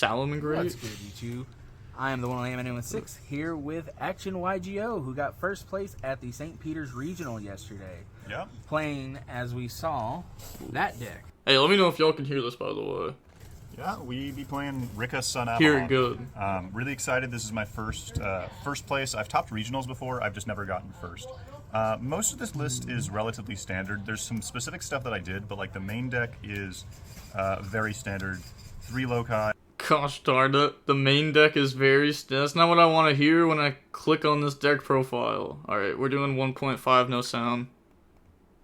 Salamangreat. What's good, YouTube? I am the one on Am with 6 here with Action YuGiOh, who got first place at the St. Peter's Regional yesterday. Yeah. Playing, as we saw, that deck. Hey, let me know if y'all can hear this, by the way. Yeah, we be playing Rikka Sun Avalon. Hear it good. Really excited. This is my first place. I've topped regionals before. I've just never gotten first. Most of this list is relatively standard. There's some specific stuff that I did, but like the main deck is very standard. 3 loci. Gosh darn it, the main deck is that's not what I want to hear when I click on this deck profile. Alright, we're doing 1.5 no sound.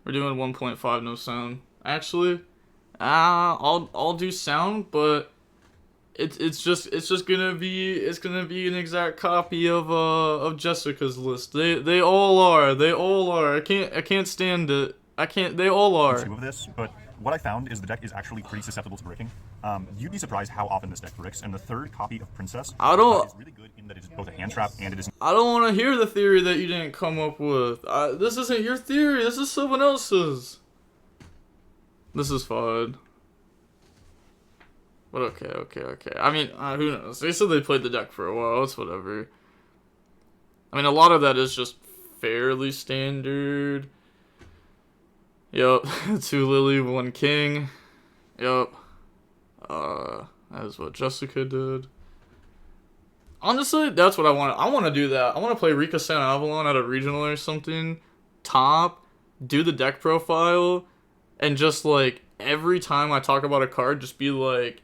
We're doing 1.5 no sound. Actually, I'll do sound, but it's just gonna be an exact copy of Jessica's list. They all are. I can't stand it. They all are. Two of this, but what I found is the deck is actually pretty susceptible to bricking. You'd be surprised how often this deck bricks, and the third copy of Princess is really good in that it is both a hand trap and it is... I don't want to hear the theory that you didn't come up with. This isn't your theory, this is someone else's. This is fine. But okay. I mean, who knows? They said they played the deck for a while, it's whatever. I mean, a lot of that is just fairly standard. Yup, 2 Lily, 1 King. Yup. That is what Jessica did. Honestly, that's what I want. I want to do that. I want to play Rikka Sun Avalon at a regional or something. Top, do the deck profile, and just like every time I talk about a card, just be like,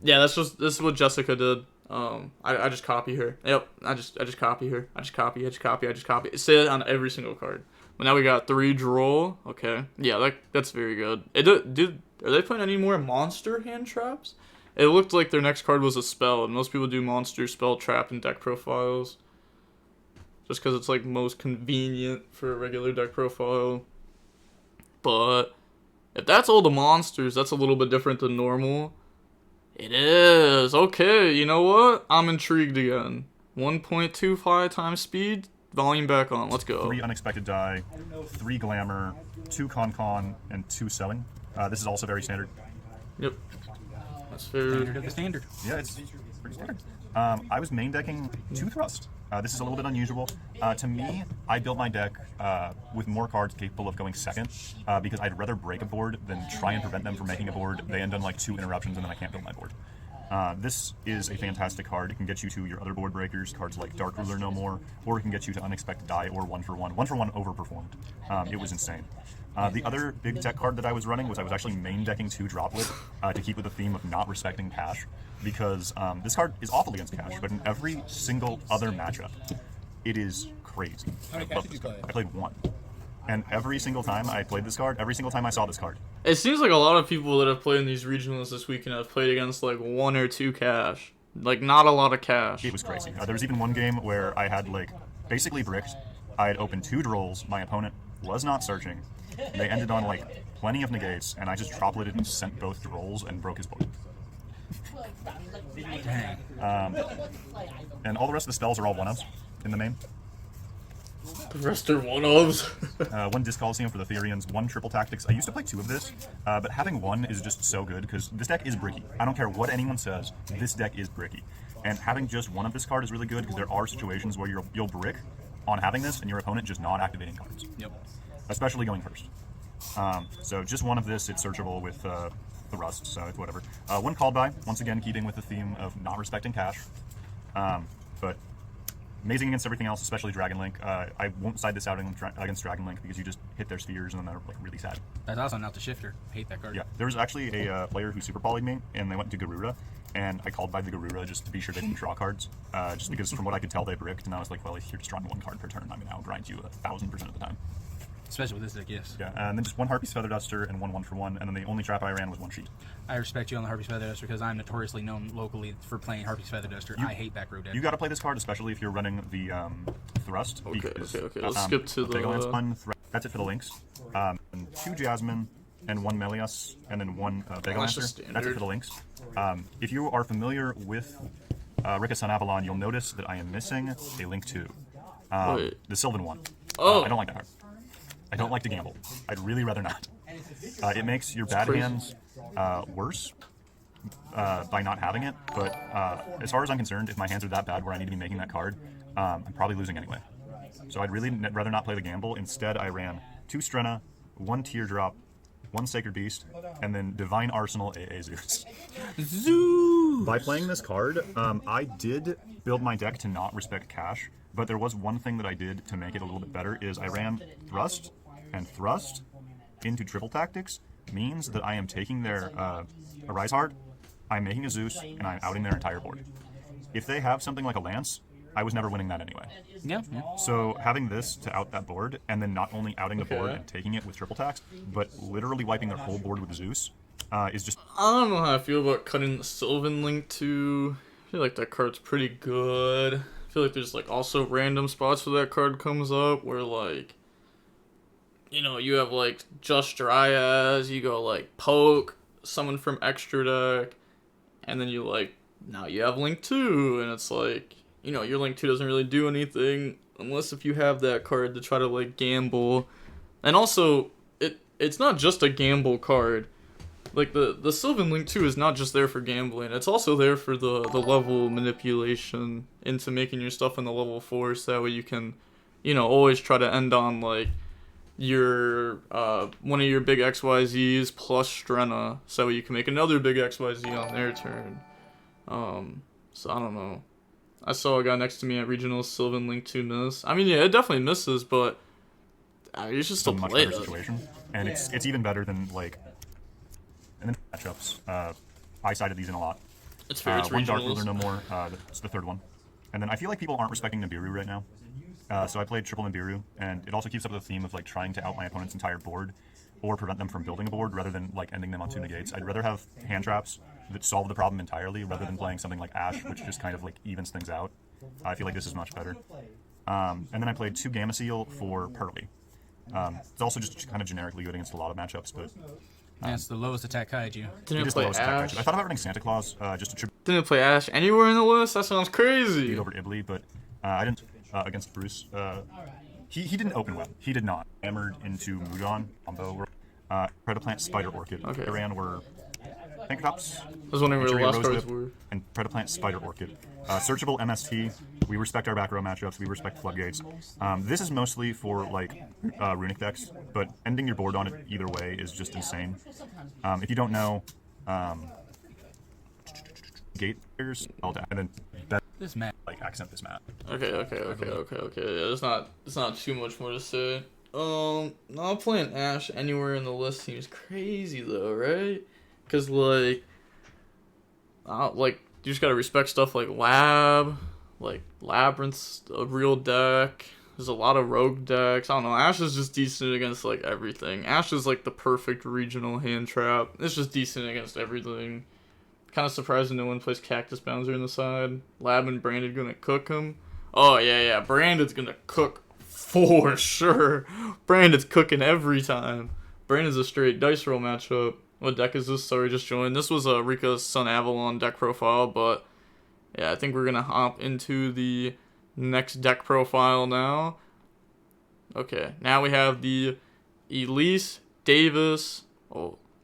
yeah, this is what Jessica did. I just copy her. Yep, I just copy her. I just copy. Say it on every single card. But now we got 3 draw. Okay. Yeah, that's very good. Are they playing any more monster hand traps? It looked like their next card was a spell, and most people do monster, spell, trap, and deck profiles. Just because it's like most convenient for a regular deck profile. But if that's all the monsters, that's a little bit different than normal. It is. Okay, you know what? I'm intrigued again. 1.25 times speed. Volume back on. Let's go. 3 unexpected die, 3 glamour, 2 con, and 2 selling. This is also very standard. Yep. That's fair. Standard of the standard. Yeah, it's pretty standard. I was main decking 2 thrust. This is a little bit unusual. To me, I built my deck with more cards capable of going second because I'd rather break a board than try and prevent them from making a board. They end on like 2 interruptions and then I can't build my board. This is a fantastic card. It can get you to your other board breakers, cards like Dark Ruler No More, or it can get you to Unexpected Die or 1-for-1. 1-for-1 overperformed. It was insane. The other big deck card that I was running was I was actually main decking 2 Droplet to keep with the theme of not respecting cash, because this card is awful against cash, but in every single other matchup, it is crazy. I played 1. And every single time I played this card, every single time I saw this card. It seems like a lot of people that have played in these regionals this weekend have played against like 1 or 2 cash. Like, not a lot of cash. It was crazy. There was even one game where I had like basically bricked. I had opened 2 drolls. My opponent was not searching. They ended on like plenty of negates, and I just dropleted and sent both drolls and broke his board. Dang. And all the rest of the spells are all 1-ofs in the main. The rest are 1-ofs. 1 Disc Coliseum for the Therians, 1 Triple Tactics. I used to play 2 of this, but having 1 is just so good because this deck is bricky. I don't care what anyone says, this deck is bricky. And having just 1 of this card is really good because there are situations where you'll brick on having this and your opponent just not activating cards. Yep. Especially going first. So just 1 of this, it's searchable with the Rust, so it's whatever. 1 Called By, once again keeping with the theme of not respecting cash. But amazing against everything else, especially Dragon Link. I won't side this out against Dragon Link because you just hit their spheres and then they're like really sad. That's also not the shifter. Hate that card. Yeah, there was actually a player who super polyed me, and they went to Garuda, and I called by the Garuda just to be sure they didn't draw cards. Just because from what I could tell, they bricked, and I was like, well, if you're just drawing 1 card per turn, I'm gonna outgrind you 1,000% of the time. Especially with this deck, yes. Yeah, and then just 1 Harpy's Feather Duster and 1-1-for-1, and then the only trap I ran was 1 sheet. I respect you on the Harpy's Feather Duster because I'm notoriously known locally for playing Harpy's Feather Duster. I hate back row deck. You gotta play this card, especially if you're running the Thrust. Okay. Let's skip to the... That's it for the links. And 2 Jasmine and 1 Melius, and then 1 Begalancer. That's it for the links. If you are familiar with Rikka Sun Avalon, you'll notice that I am missing a link 2. The Sylvan one. I don't like that card. I don't like to gamble. I'd really rather not. It makes your bad hands worse, by not having it, but as far as I'm concerned, if my hands are that bad where I need to be making that card, I'm probably losing anyway. So I'd really rather not play the gamble. Instead, I ran 2 Strenna, 1 Teardrop, 1 Sacred Beast, and then Divine Arsenal AA Zeus. Zoo! By playing this card, I did build my deck to not respect cash, but there was one thing that I did to make it a little bit better, is I ran Thrust and Thrust into Triple Tactics, means that I am taking their Arise Hard, I'm making a Zeus, and I'm outing their entire board. If they have something like a Lance, I was never winning that anyway. Yeah. So having this to out that board, and then not only outing the board and taking it with triple tax, but literally wiping their whole board with Zeus, is just... I don't know how I feel about cutting the Sylvan Link too. I feel like that card's pretty good. I feel like there's like also random spots where that card comes up where like, you know, you have like Just Dryas, you go like poke, summon from extra deck, and then you like, now you have Link 2, and it's like, you know, your Link 2 doesn't really do anything unless if you have that card to try to like gamble. And also, it's not just a gamble card. Like the Sylvan Link 2 is not just there for gambling, it's also there for the level manipulation into making your stuff in the level 4, so that way you can, you know, always try to end on like your one of your big XYZs plus Strenna, so that way you can make another big XYZ on their turn. So I don't know. I saw a guy next to me at Regional Sylvan Link 2 miss. I mean, yeah, it definitely misses, but you should still much play better it. situation, and it's even better than like, and then matchups. I sided these in a lot. It's fair. It's one Dark regionals. Ruler, no more. It's the 3rd one, and then I feel like people aren't respecting Nibiru right now. So I played triple Nibiru, and it also keeps up the theme of like trying to out my opponent's entire board, or prevent them from building a board rather than like ending them on 2 negates. I'd rather have hand traps that solve the problem entirely rather than playing something like Ash, which just kind of like evens things out. I feel like this is much better. And then I played 2 Gamma Seal for Pearly. It's also just kind of generically good against a lot of matchups, but That's the lowest attack kaiju. it Didn't is the play lowest attack Ash. action. I thought about running Santa Claus just to tribute Didn't play Ash anywhere in the list. That sounds crazy. over Ibli, but I didn't against Bruce. He didn't open well. He did not. Hammered into Mujon, combo. Predaplant, Spider Orchid. Okay. I ran were Pinkertops, I was wondering where the Manchuria last cards Rosewhip, were. and Predaplant, Spider Orchid. Searchable MST. We respect our back row matchups. We respect floodgates. This is mostly for like runic decks, but ending your board on it either way is just insane. If you don't know, gate players, and then This map. like accent this map. Okay. Yeah, there's not too much more to say. Not playing Ash anywhere in the list seems crazy though, right? Cause like you just gotta respect stuff like Labyrinth's a real deck. There's a lot of rogue decks. I don't know. Ash is just decent against like everything. Ash is like the perfect regional hand trap. It's just decent against everything. Kind of surprising no one plays Cactus Bouncer in the side. Lab and Brandon gonna cook him. Oh yeah. Brandon's gonna cook for sure. Brandon's cooking every time. Brandon's a straight dice roll matchup. What deck is this? Sorry, just joined. This was Rikka's Sun Avalon deck profile, but yeah, I think we're gonna hop into the next deck profile now. Okay, now we have the Elise Davis,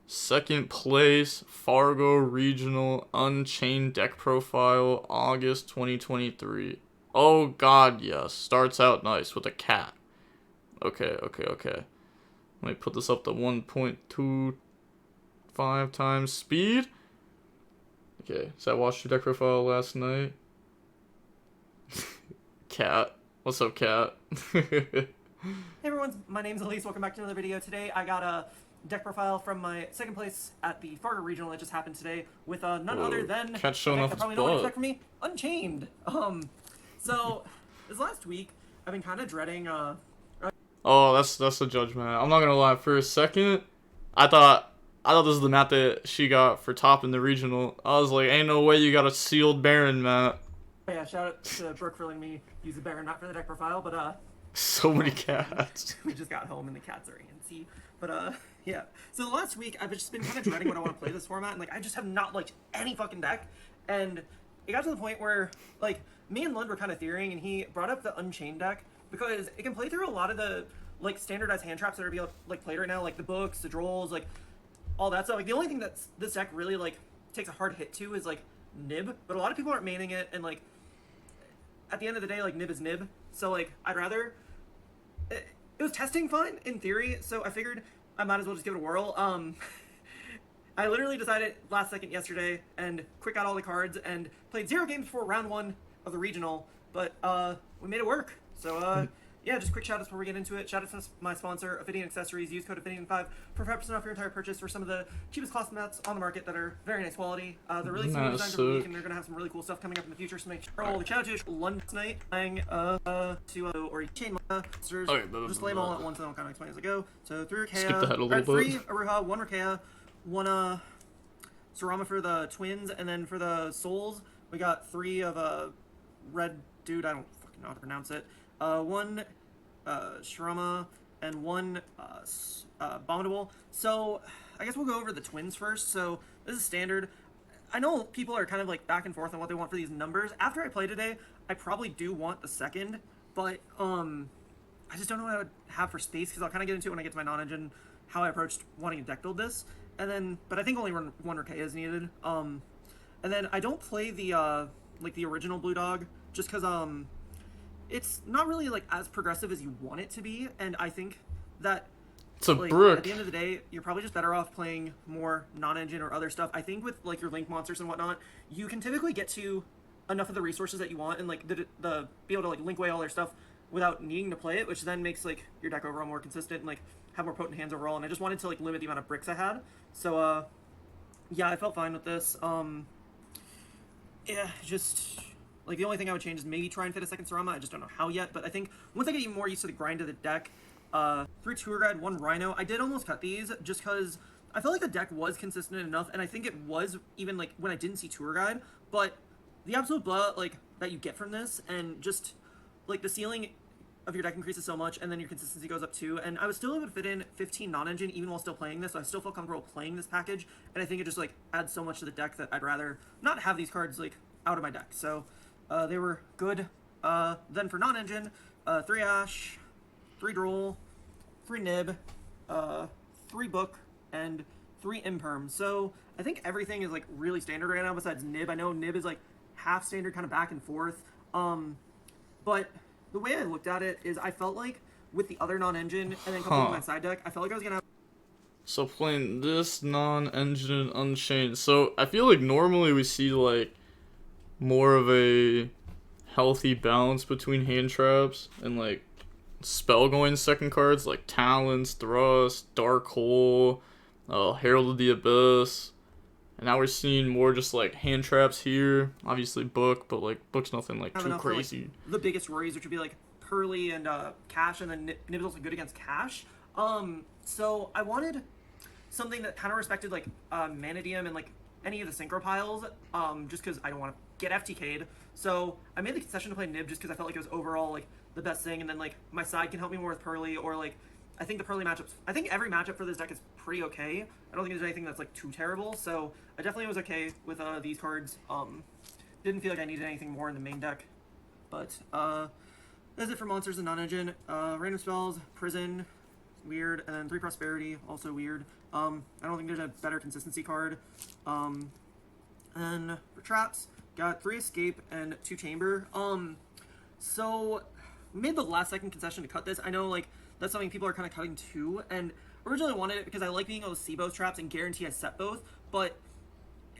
second place Fargo Regional Unchained deck profile, August 2023. Oh god, yes. Starts out nice with a cat. Okay. Let me put this up to 1.25 times speed. Okay, so I watched your deck profile last night. Cat. What's up, Cat? Hey everyone, my name's Elise. Welcome back to another video. Today I got a deck profile from my second place at the Fargo Regional that just happened today with none other than Cat's showing a off deck his that probably no one butt. expect from me, Unchained. So this last week I've been kind of dreading Oh, that's a judgment. I'm not gonna lie. For a second, I thought this was the map that she got for top in the regional. I was like, ain't no way you got a sealed Baron map. yeah, shout out to Brooke for letting me use the Baron, not for the deck profile, but So many cats. we just got home and the cats are antsy. But yeah. So the last week I've just been kind of dreading when I want to play this format, and like I just have not liked any fucking deck. And it got to the point where like me and Lund were kind of theorying, and he brought up the Unchained deck because it can play through a lot of the like standardized hand traps that are being like played right now, like the books, the drolls, like all that stuff. Like the only thing that's this deck really like takes a hard hit to is like Nib, but a lot of people aren't maining it, and like at the end of the day, like Nib is Nib. So like I'd rather it was testing fine in theory, so I figured I might as well just give it a whirl. I literally decided last second yesterday and quick got all the cards and played 0 games before round 1 of the regional, but we made it work. So yeah, just quick shout outs before we get into it. Shout out to my sponsor, Ophidian Accessories. Use code Ophidian5 for 5% off your entire purchase for some of the cheapest clasp mats on the market that are very nice quality. They're really new designs every week, and they're gonna have some really cool stuff coming up in the future. So make sure. Oh, shout out to London tonight, playing to or Chain Monsters. Okay, just lay them all at once, and I'll kind of explain as I go. So 3 Rikka, Skip ahead a little bit. 3 Aruha, 1 Rikka, 1 Sarama for the twins, and then for the souls, we got 3 of red dude. I don't fucking know how to pronounce it. 1 Shirama and 1 Abominable. So I guess we'll go over the twins first. So this is standard. I know people are kind of like back and forth on what they want for these numbers. After I play today, I probably do want the second, but I just don't know what I would have for space, because I'll kind of get into it when I get to my non-engine, how I approached wanting to deck build this. And then, but I think only 1 Rikka is needed. And then I don't play the like the original Blue Dog, just because it's not really like as progressive as you want it to be, and I think that It's a like, brick. at the end of the day, you're probably just better off playing more non-engine or other stuff. I think with like your link monsters and whatnot, you can typically get to enough of the resources that you want, and like the be able to like link away all their stuff without needing to play it, which then makes like your deck overall more consistent and like have more potent hands overall. And I just wanted to like limit the amount of bricks I had, so yeah, I felt fine with this. Yeah, just like the only thing I would change is maybe try and fit a second Sarama. I just don't know how yet, but I think once I get even more used to the grind of the deck, 3 Tour Guide, 1 Rhino. I did almost cut these just because I felt like the deck was consistent enough, and I think it was even like when I didn't see Tour Guide, but the absolute blah like that you get from this, and just like the ceiling of your deck increases so much, and then your consistency goes up too. And I was still able to fit in 15 non-engine even while still playing this, so I still feel comfortable playing this package, and I think it just like adds so much to the deck that I'd rather not have these cards like out of my deck. So they were good. Then for non-engine, 3 Ash, 3 Droll, 3 Nib, 3 Book, and 3 Imperm. So I think everything is like really standard right now besides Nib. I know Nib is like half standard, kind of back and forth. But the way I looked at it is I felt like with the other non-engine and then coupled with my side deck, I felt like I was gonna have. So playing this non-engine Unchained. So I feel like normally we see like more of a healthy balance between hand traps and like spell going second cards like Talons, Thrust, Dark Hole, Herald of the Abyss. And now we're seeing more just like hand traps here. Obviously Book, but like Book's nothing like too crazy. For, like, the biggest worries, which would be like Pearly and Cash, and then Nib is also good against Cash. So I wanted something that kind of respected like Manadium and like any of the synchro piles, just because I don't want to get FTK'd. So I made the concession to play Nib just because I felt like it was overall like the best thing, and then like my side can help me more with Pearly, or like I think the Pearly matchups, I think every matchup for this deck is pretty okay. I don't think there's anything that's like too terrible, so I definitely was okay with these cards. Didn't feel like I needed anything more in the main deck, but that's it for monsters and non-engine. Random spells, Prison, weird, and then 3 Prosperity, also weird. I don't think there's a better consistency card. And then for traps, got 3 Escape and 2 Chamber. So made the last second concession to cut this. I know like that's something people are kind of cutting too, and originally wanted it because I like being able to see both traps and guarantee I set both, but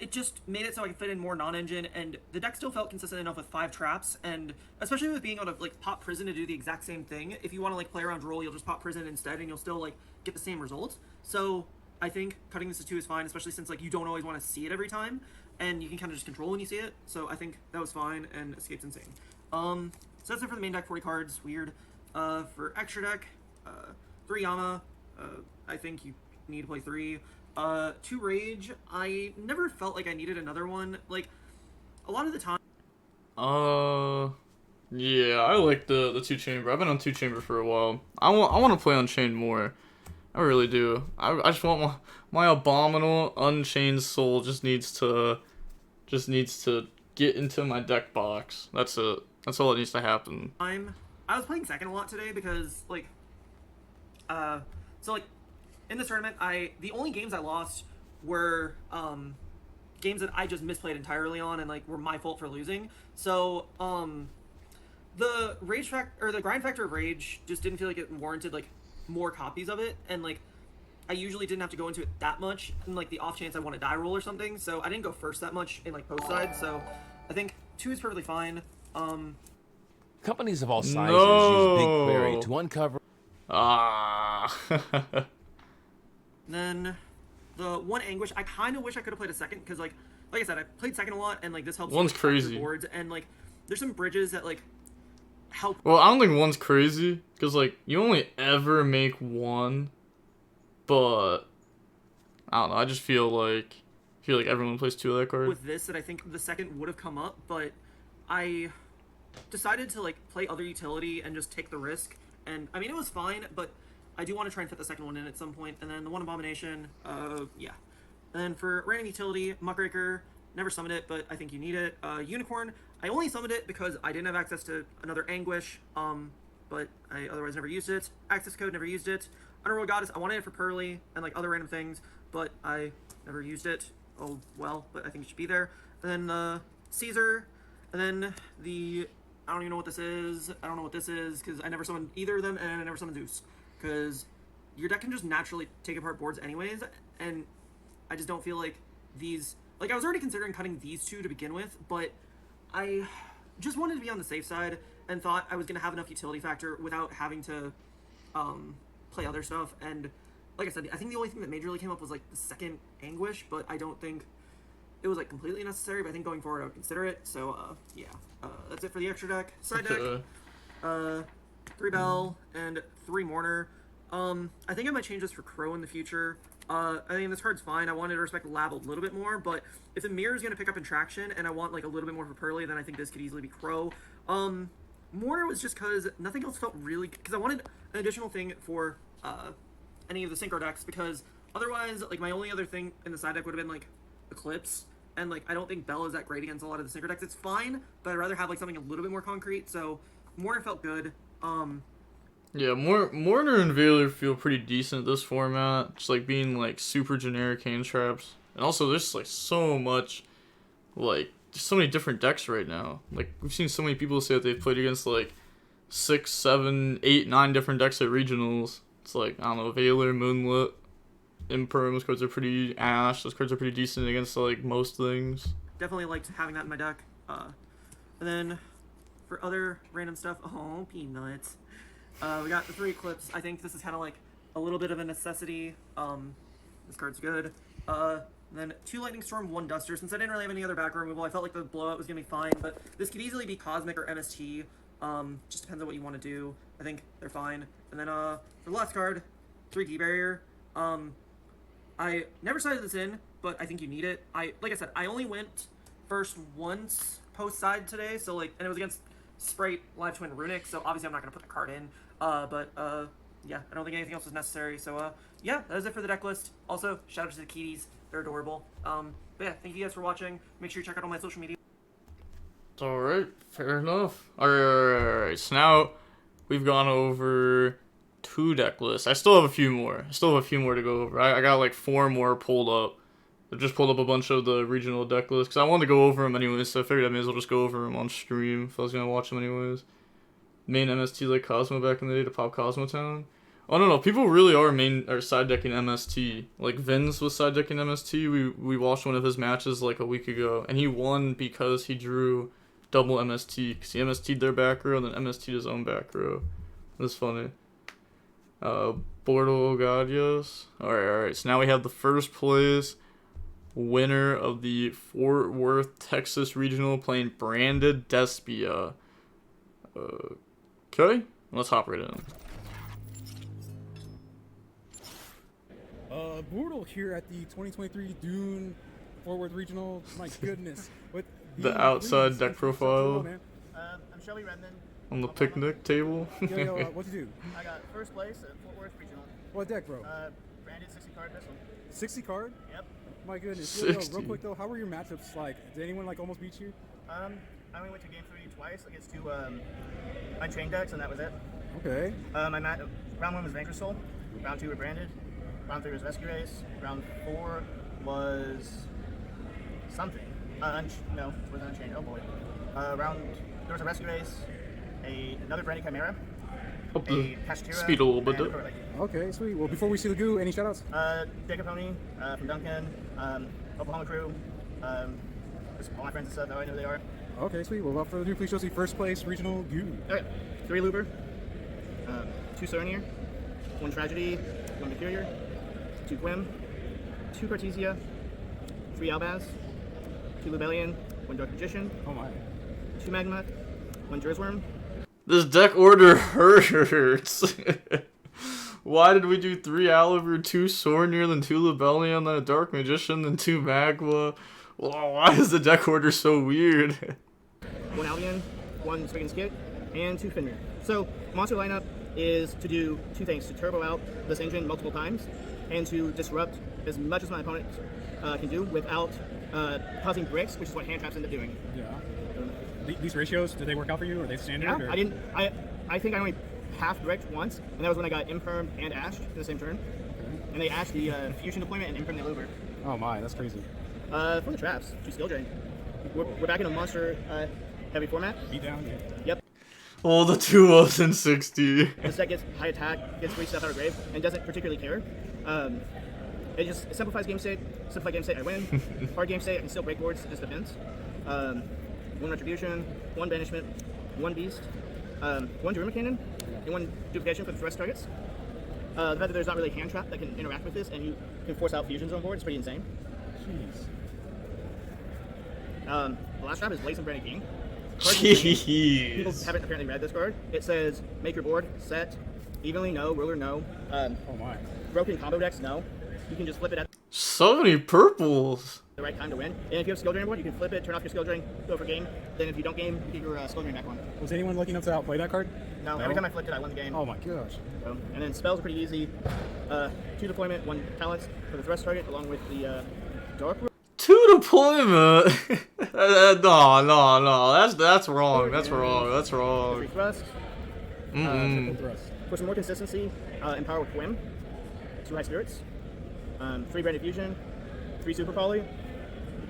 it just made it so I could fit in more non-engine, and the deck still felt consistent enough with 5 traps, and especially with being able to like pop Prison to do the exact same thing. If you want to like play around Droll, you'll just pop Prison instead, and you'll still like get the same results. So I think cutting this to 2 is fine, especially since like you don't always want to see it every time, and you can kind of just control when you see it. So I think that was fine, and Escape's insane. So that's it for the main deck. 40 cards, weird. For extra deck, 3 Yama. I think you need to play 3. 2 Rage. I never felt like I needed another one. Like a lot of the time. Yeah, I like the 2 chamber. I've been on 2 chamber for a while. I want to play Unchained more. I really do. I just want my abominable Unchained soul just needs to get into my deck box. That's it. That's all that needs to happen. I was playing second a lot today because like so like in this tournament the only games I lost were games that I just misplayed entirely on and like were my fault for losing. So the the grind factor of rage just didn't feel like it warranted like more copies of it, and like I usually didn't have to go into it that much in like the off chance I want to die roll or something. So I didn't go first that much in like post side. So I think 2 is perfectly fine. Companies of all sizes No. use BigQuery to uncover. Ah. Then the one anguish, I kind of wish I could have played a second because like I said, I played second a lot, and like this helps. One's with factor crazy. boards, and like there's some bridges that like help. Well, I don't think one's crazy because like you only ever make one, but I don't know. I just feel like everyone plays 2 of that card. With this, that I think the second would have come up, but I decided to like play other utility and just take the risk. And I mean, it was fine, but I do want to try and fit the second one in at some point. And then the one abomination, yeah. And then for random utility, Muckraker, never summoned it, but I think you need it. Unicorn, I only summoned it because I didn't have access to another Anguish, but I otherwise never used it. Access code, never used it. Underworld Goddess, I wanted it for Pearly and like other random things, but I never used it. Oh well, but I think it should be there. And then Caesar, and then the I don't even know what this is. I don't know what this is because I never summoned either of them, and I never summoned Zeus because your deck can just naturally take apart boards anyways, and I just don't feel like these. Like I was already considering cutting these 2 to begin with, but I just wanted to be on the safe side and thought I was gonna have enough utility factor without having to play other stuff. And like I said, I think the only thing that majorly came up was like the second Anguish, but I don't think it was like completely necessary. But I think going forward I would consider it. So yeah, that's it for the extra deck. Side deck, 3 Bell and 3 Mourner. I think I might change this for Crow in the future. I think this card's fine. I wanted to respect Lab a little bit more, but if the mirror is going to pick up in traction and I want like a little bit more for Pearly, then I think this could easily be Crow. Mourner was just because nothing else felt really, because I wanted an additional thing for any of the synchro decks, because otherwise like my only other thing in the side deck would have been like Eclipse, and like I don't think Bell is that great against a lot of the synchro decks. It's fine, but I'd rather have like something a little bit more concrete. So Mourner felt good. Yeah, Mourner and Veiler feel pretty decent this format. Just like being like super generic hand traps. And also there's like so much, like just so many different decks right now. Like we've seen so many people say that they've played against like 6, 7, 8, 9 different decks at regionals. It's like, I don't know, Veiler, Moonlit, Imperm, those cards are pretty Ash, those cards are pretty decent against like most things. Definitely liked having that in my deck. And then for other random stuff, oh, peanuts. We got the 3 Eclipse. I think this is kind of like a little bit of a necessity. This card's good. Then 2 Lightning Storm, 1 Duster. Since I didn't really have any other background removal, I felt like the blowout was going to be fine, but this could easily be Cosmic or MST. Just depends on what you want to do. I think they're fine. And then for the last card, 3 Key Barrier. I never sided this in, but I think you need it. Like I said, I only went first once post side today, so like, and it was against Sprite, Live Twin, Runic, so obviously I'm not going to put the card in. Yeah, I don't think anything else is necessary. So, yeah, that is it for the deck list. Also, shout out to the Kitties. They're adorable. But yeah, thank you guys for watching. Make sure you check out all my social media. Alright, fair enough. Alright, so now we've gone over 2 deck lists. I still have a few more. To go over. I got like 4 more pulled up. I just pulled up a bunch of the regional deck lists because I wanted to go over them anyways, so I figured I may as well just go over them on stream if I was going to watch them anyways. Main MST like Cosmo back in the day to pop Cosmo Town. I don't know, people really are side decking MST. Like Vince was side decking MST. We watched one of his matches like a week ago, and he won because he drew double MST, because he MST'd their back row and then MST'd his own back row. That's funny. Bordo Gadios. Alright, so now we have the first place winner of the Fort Worth, Texas Regional playing Branded Despia. Okay, let's hop right in. Brutal here at the 2023 Dune Fort Worth Regional. My goodness. With The outside deck profile I'm Shelby Redmond. on the picnic table. Yo, what'd you do? I got first place at Fort Worth Regional. What deck, bro? Branded 60 card this one. 60 card? Yep. My goodness. Yo, 60. real quick though, how were your matchups like? Did anyone like almost beat you? I only went to game 3 twice against 2 Unchained decks, and that was it. Okay. Round 1 was Vanquish Soul. Round 2 were Branded. Round 3 was Rescue Race. Round 4 was something. No, it was Unchained. Oh boy. There was a Rescue Race, another Branded Chimera, Up a the Kashtira, speed a little bit. and Though. Okay, sweet. Well, before we see the goo, any shoutouts? Jacob Pony from Duncan, Oklahoma Crew, just all my friends and stuff, I know who they are. Okay, sweet. Well, without further ado, please show us the first place regional goo. Okay, 3 Looper, 2 Serenier, 1 Tragedy, 1 Mercurier, 2 Quim, 2 Cartesia, 3 Albaz, 2 Libellion, 1 Dark Magician, Oh my. 2 Magma, 1 Jersworm. This deck order hurts. Why did we do 3 Oliver, 2 Sornier, then 2 Libellion, then a Dark Magician, then 2 Magma? Why is the deck order so weird? 1 Albion, 1 Spriggan's Kit, and 2 Fenrir. So, monster lineup is to do 2 things: to turbo out this engine multiple times, and to disrupt as much as my opponent can do without causing bricks, which is what hand traps end up doing. Yeah. These ratios, did they work out for you? Or are they standard? Yeah, or? I didn't. I think I only half bricked once, and that was when I got Impermed and Ashed in the same turn. Okay. And they ashed the Fusion deployment and Impermed the Luber. Oh my, that's crazy. For the traps, 2 Skill Drain. We're back in a monster heavy format. Beat down, yeah. Yep. Oh, the 2-0s and 60. This deck gets high attack, gets free stuff out of grave, and doesn't particularly care. It simplifies game state. Simplified game state, I win. Hard game state, I can still break boards. It just depends. 1 Retribution, 1 Banishment, 1 Beast, 1 Durima Cannon, and 1 Duplication for the thrust targets. The fact that there's not really a hand trap that can interact with this, and you can force out fusions on board, is pretty insane. Jeez. The last trap is Blazing Branded King. People Jeez. haven't apparently read this card. It says, make your board, set, evenly, no, ruler, no. Oh my. Broken combo decks, no. You can just flip it at So many purples. the right time to win. And if you have skill drain board, you can flip it, turn off your skill drain, go for game. Then if you don't game, you get your skill drain back on. Was anyone lucky enough to outplay that card? No, every time I flipped it, I won the game. Oh my gosh. So, and then spells are pretty easy. 2 deployment, 1 talents for the thrust target, along with the dark. 2 deployment. No. That's wrong. That's wrong. That's 3 wrong. thrust. Triple thrust. For some more consistency, empower with Quim. 2 high spirits. 3 branded fusion. 3 super poly.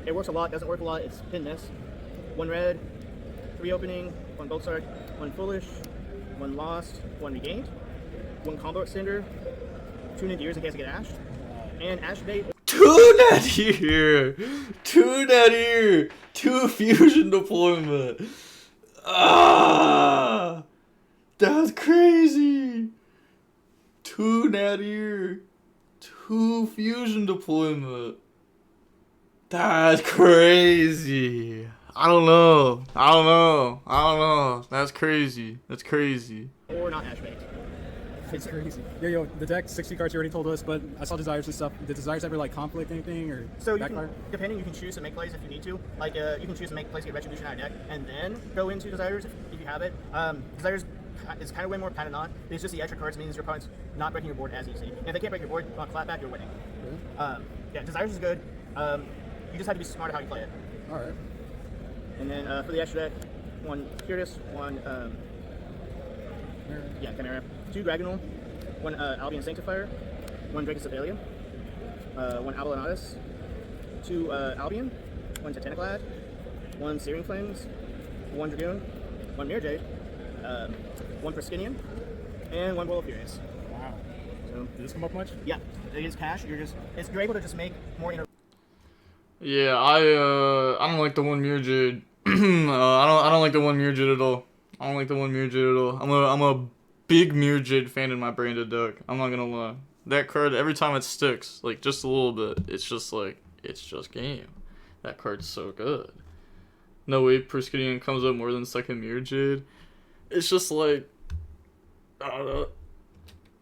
It works a lot, doesn't work a lot, it's hit and miss. 1 red, 3 opening, 1 bolt start, 1 foolish, 1 lost, 1 regained, 1 combo extender, 2 Nadirs in case I get ashed, and ash date. 2 Nadir. 2 Nadir. 2 fusion deployment. Ah, that's crazy. 2 Nadir. 2 fusion deployment. That's crazy. I don't know. That's crazy. Or not ash bait. It's crazy. Yo, the deck, 60 cards you already told us, but I saw desires and stuff. Did desires ever like conflict anything or So you backfire? can, depending, you can choose to make plays if you need to. Like you can choose to make plays, get retribution out of deck, and then go into desires if you have it. Desires is kind of way more, kind of not. It's just the extra cards means your opponent's not breaking your board as easy. And if they can't break your board on flat back, you're winning. Yeah, desires is good. You just have to be smart how you play it. All right. And then for the extra deck, 1 Curious, 1 Chimera, 2 Dragonal, 1 Albion Sanctifier, 1 Dracus Abelia, 1 Abelonatus, 2 Albion, 1 Titaniclad, 1 Searing Flames, 1 Dragoon, 1 Mirror Jade, 1 Praskinian, and 1 Boil of Furious. Wow. So Did this come up much? yeah, it is cash. You're able to just make more. Yeah, I don't like the 1 Mirror Jade. I don't like the 1 Mirror Jade at all. I'm a big Mirror Jade fan in my branded deck. I'm not gonna lie. That card, every time it sticks, like just a little bit, it's just game. That card's so good. No way Praskinian comes up more than second Mirror Jade. It's just like, I don't know.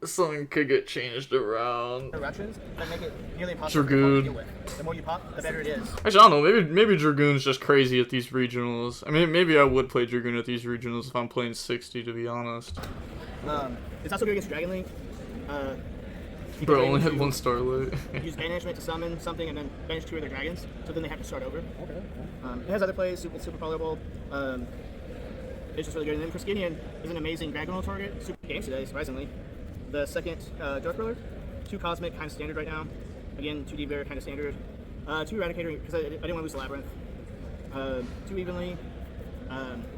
Something could get changed around. Interruptions that make it nearly impossible Dragoon. to deal with. The more you pop, the better it is. Actually, I don't know. Maybe Dragoon's just crazy at these regionals. I mean, maybe I would play Dragoon at these regionals if I'm playing 60, to be honest. It's also good against Dragon Link. You Bro, can only bring had 1 Starlight. use banishment to summon something and then banish 2 of their dragons, so then they have to start over. Okay. It has other plays, super polyable. It's just really good. And then Praskinian is an amazing Dragonal target. Super games today, surprisingly. The second Dark Ruler, 2 Cosmic, kind of standard right now. Again, 2 D Bear, kind of standard. 2 Eradicator, because I didn't want to lose the Labyrinth. 2 Evenly.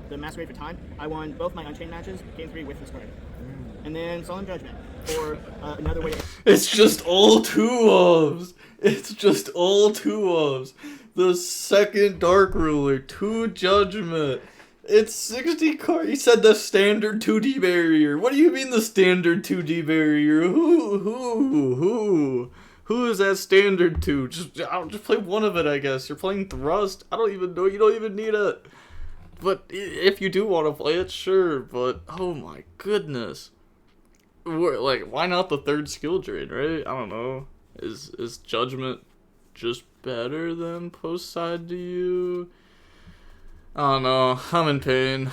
The Masquerade for Time. I won both my Unchained matches, game 3 with this card. And then Solemn Judgment for another way to... It's just all 2-ofs. It's just all 2-ofs. The second Dark Ruler, 2 Judgment. It's 60 cards. He said the standard 2D barrier. What do you mean the standard 2D barrier? Who is that standard to? I'll just play one of it, I guess. You're playing Thrust. I don't even know. You don't even need it. But if you do want to play it, sure. But oh my goodness, like, why not the 3rd skill drain, right? I don't know. Is Judgment just better than post side to you? I don't know. I'm in pain.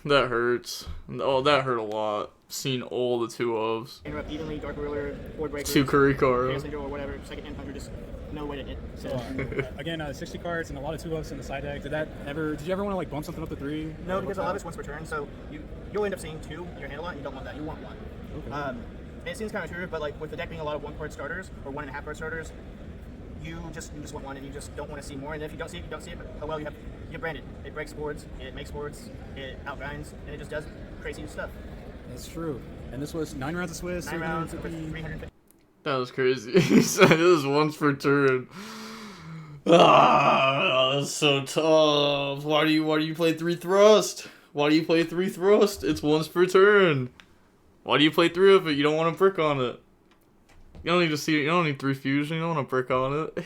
That hurts. Oh, that hurt a lot. Seen all the 2-ofs. Interrupt Evenly, Dark Ruler, Board Breaker, 2 Kurikara. Chaos Angel, or whatever. Second End Hunter, just no way to hit. So, Again, 60 cards and a lot of 2-ofs in the side deck. Did you ever want to like bump something up to 3? no, because a lot of it's once per turn, so you'll end up seeing 2 in your hand a lot, and you don't want that. You want 1. Okay. And it seems kind of true, but like with the deck being a lot of 1-card starters or 1.5 card starters, you just want 1, and you just don't want to see more. And if you don't see it, you don't see it. But oh well, you have branded. It breaks boards, it makes boards, it outgrinds, and it just does crazy stuff. That's true. And this was 9 rounds of Swiss. 9 rounds with 350. 350. That was crazy. He said it was once per turn. Ah, that's so tough. Why do you play 3 thrust? Why do you play 3 thrust? It's once per turn. Why do you play 3 of it? You don't want to brick on it. You don't need 3 fusion. You don't want to brick on it.